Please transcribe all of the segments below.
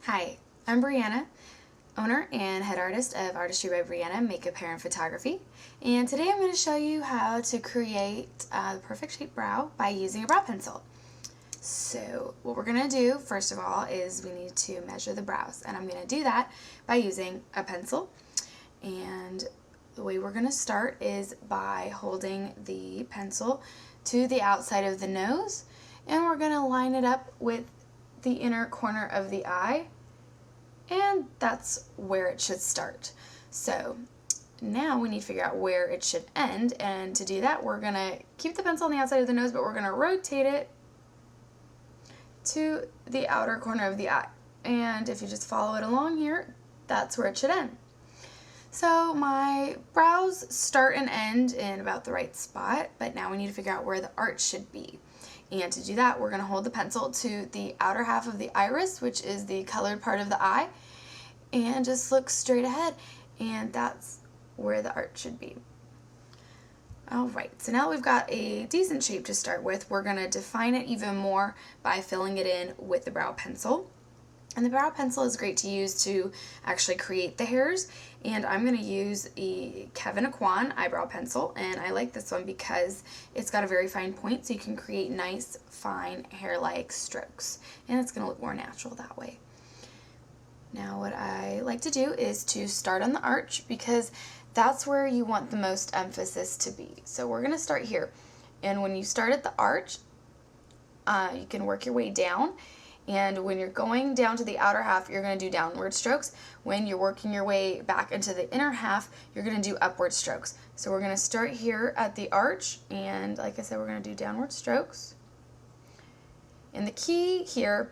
Hi, I'm Brianna, owner and head artist of Artistry by Brianna Makeup, Hair, and Photography. And today I'm going to show you how to create the perfect shaped brow by using a brow pencil. So what we're going to do first of all is we need to measure the brows, and I'm going to do that by using a pencil. And the way we're going to start is by holding the pencil to the outside of the nose, and we're going to line it up with the inner corner of the eye, and that's where it should start. So now we need to figure out where it should end, and to do that we're going to keep the pencil on the outside of the nose, but we're going to rotate it to the outer corner of the eye. And if you just follow it along here, that's where it should end. So my brows start and end in about the right spot, but now we need to figure out where the arch should be. And to do that, we're going to hold the pencil to the outer half of the iris, which is the colored part of the eye, and just look straight ahead, and that's where the arch should be. Alright, so now we've got a decent shape to start with. We're going to define it even more by filling it in with the brow pencil. And the brow pencil is great to use to actually create the hairs, and I'm going to use a Kevin Aucoin eyebrow pencil, and I like this one because it's got a very fine point, so you can create nice fine hair-like strokes, and it's going to look more natural that way. Now what I like to do is to start on the arch, because that's where you want the most emphasis to be. So we're going to start here, and when you start at the arch, you can work your way down. And when you're going down to the outer half, you're going to do downward strokes. When you're working your way back into the inner half, you're going to do upward strokes. So we're going to start here at the arch, and like I said, we're going to do downward strokes. And the key here,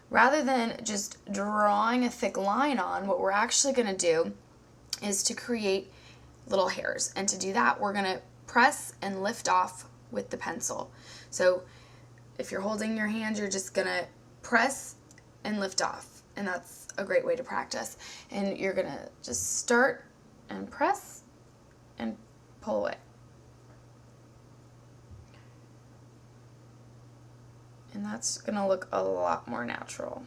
rather than just drawing a thick line on, what we're actually going to do is to create little hairs. And to do that, we're going to press and lift off with the pencil. So if you're holding your hand, you're just going to press and lift off, and that's a great way to practice. And you're gonna just start and press and pull away, and that's gonna look a lot more natural.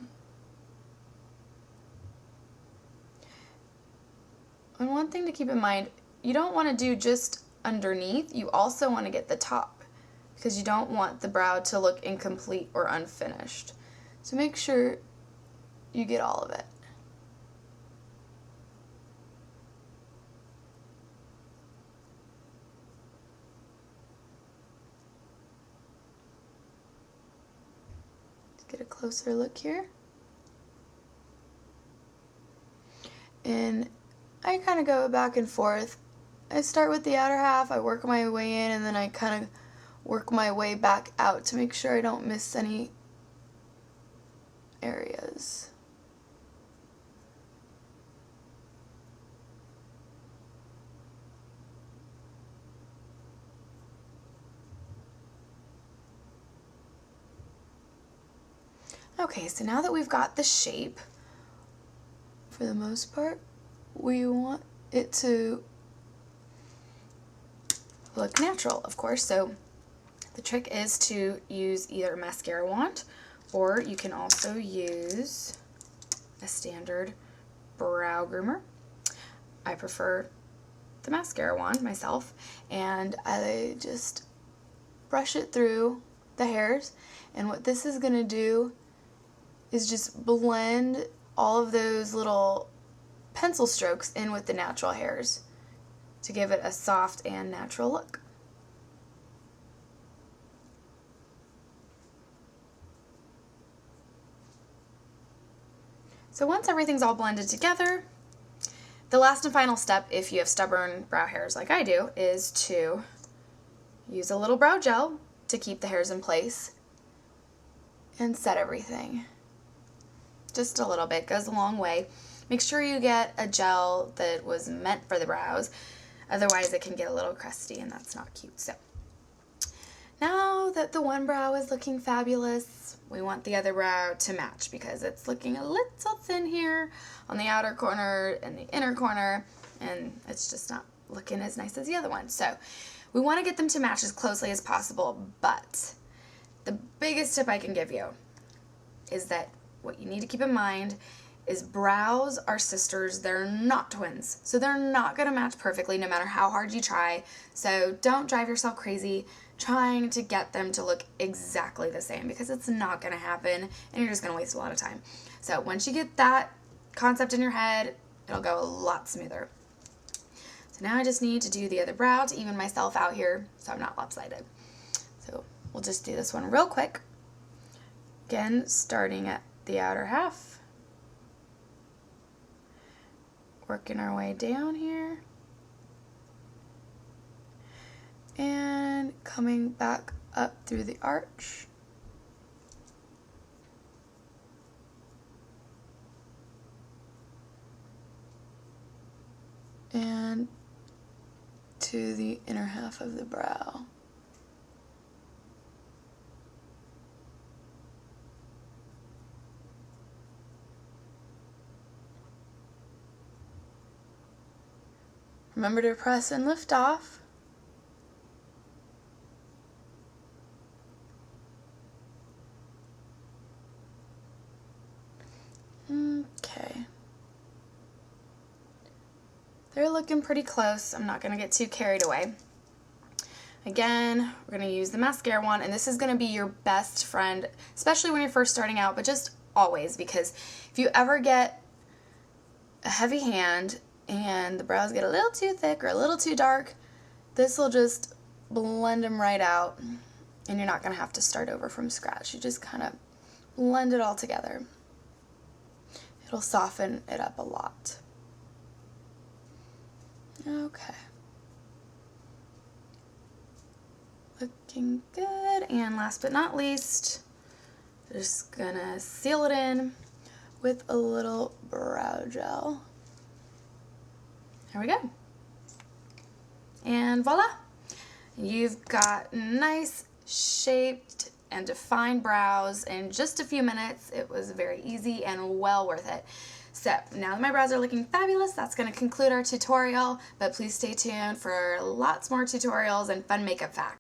And one thing to keep in mind, you don't want to do just underneath, you also want to get the top, because you don't want the brow to look incomplete or unfinished. So make sure you get all of it. Let's get a closer look here. And I kind of go back and forth. I start with the outer half, I work my way in, and then I kind of work my way back out to make sure I don't miss any areas. Okay, so now that we've got the shape, for the most part, we want it to look natural, of course. So the trick is to use either a mascara wand, or you can also use a standard brow groomer. I prefer the mascara wand myself, and I just brush it through the hairs, and what this is going to do is just blend all of those little pencil strokes in with the natural hairs to give it a soft and natural look. So once everything's all blended together, the last and final step, if you have stubborn brow hairs like I do, is to use a little brow gel to keep the hairs in place and set everything. Just a little bit goes a long way. Make sure you get a gel that was meant for the brows, otherwise it can get a little crusty and that's not cute. So now that the one brow is looking fabulous, we want the other brow to match, because it's looking a little thin here on the outer corner and the inner corner, and it's just not looking as nice as the other one. So we want to get them to match as closely as possible, but the biggest tip I can give you is that what you need to keep in mind is brows are sisters. They're not twins. So they're not going to match perfectly no matter how hard you try. So don't drive yourself crazy trying to get them to look exactly the same, because it's not going to happen and you're just going to waste a lot of time. So once you get that concept in your head, it'll go a lot smoother. So now I just need to do the other brow to even myself out here so I'm not lopsided. So we'll just do this one real quick. Again, starting at the outer half. Working our way down here. And coming back up through the arch. And to the inner half of the brow. Remember to press and lift off. Okay. They're looking pretty close. I'm not going to get too carried away. Again, we're going to use the mascara one, and this is going to be your best friend, especially when you're first starting out, but just always, because if you ever get a heavy hand and the brows get a little too thick or a little too dark, this will just blend them right out, and you're not going to have to start over from scratch. You just kind of blend it all together. It'll soften it up a lot. Okay. Looking good. And last but not least, just gonna seal it in with a little brow gel. There we go. And voila. You've got nice shaped and defined brows in just a few minutes. It was very easy and well worth it. So now that my brows are looking fabulous, that's going to conclude our tutorial, but please stay tuned for lots more tutorials and fun makeup facts.